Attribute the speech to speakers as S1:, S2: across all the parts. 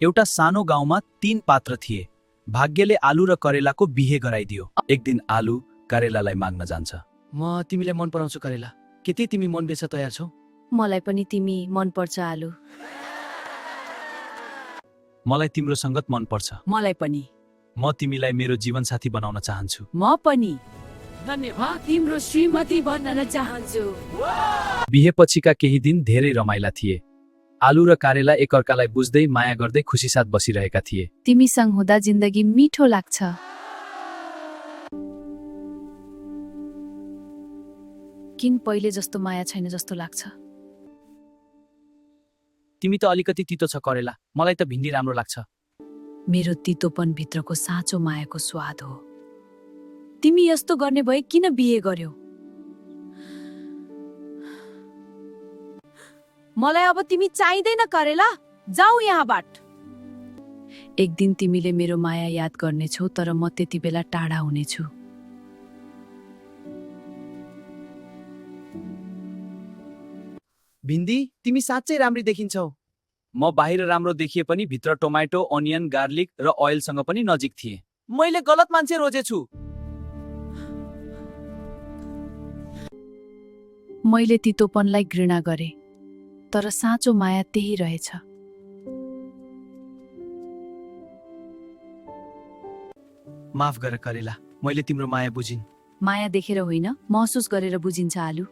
S1: एउटा सानो गाउँमा 3 पात्र थिए। भाग्यले आलु र करेलाको बिहे गराइदियो। एक दिन आलु करेलालाई माग्न जान्छ।
S2: म तिमीलाई मन पराउँछु करेला, के तिमी मन बेच्न तयार छौ?
S3: मलाई पनि तिमी मन पर्छ आलु।
S1: मलाई तिम्रो संगत मन पर्छ।
S3: मलाई पनि।
S1: म तिमीलाई मेरो जीवनसाथी बनाउन चाहन्छु।
S3: म पनि।
S2: धन्यवाद।
S3: तिम्रो श्रीमती बन्न चाहन्छु।
S1: बिहेपछिका केही दिन धेरै रमाइला थिए। आलु र करेला एकअर्कालाई बुझ्दै माया गर्दै खुसीसाथ बसिरहेका थिए।
S3: तिमीसँग हुँदा जिन्दगी मिठो लाग्छ। किन पहिले जस्तो माया छैन जस्तो लाग्छ।
S1: तिमी त अलिकति तितो छ करेला, मलाई त भिन्डी राम्रो लाग्छ।
S3: मेरो तितोपन भित्रको साँचो मायाको स्वाद हो। तिमी यस्तो गर्ने भए किन बिहे गर्यौ? मलाई अब तिमी चाहिँदैन करेला, जाऊ यहाँबाट। एक दिन तिमीले मेरो माया याद गर्नेछौ, तर म त्यति बेला टाढा हुनेछु।
S2: भिन्दी, तिमी साँच्चै राम्री देखिन्छौ।
S1: म बाहिर राम्रो देखिए पनि भित्र टोमाटो, अनियन, गार्लिक र ओइलसँग पनि नजिक थिए।
S2: मैले गलत मान्छे रोजेछु।
S3: मैले तितोपनलाई घृणा गरे, तर साँचो माया त्यही रहेछ।
S2: माफ गर करेला, मैले तिम्रो माया बुझिन।
S3: माया देखेर होइन, महसुस गरेर बुझिन्छ आलु।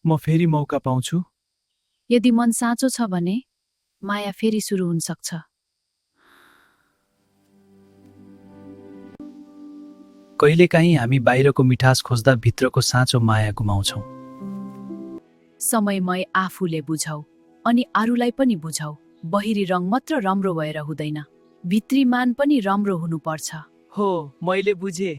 S1: म फेरि मौका पाउँछु?
S3: यदि मन साँचो छ भने माया फेरि सुरु हुन सक्छ।
S1: कहिलेकाहीँ हामी बाहिरको मिठास खोज्दा भित्रको साँचो माया गुमाउँछौँ।
S3: समयमय आफूले बुझाउ अनि अरूलाई पनि बुझाउ। बहिरी रङ मात्र राम्रो भएर हुँदैन, भित्री मान पनि राम्रो हुनुपर्छ।
S2: हो, मैले बुझे।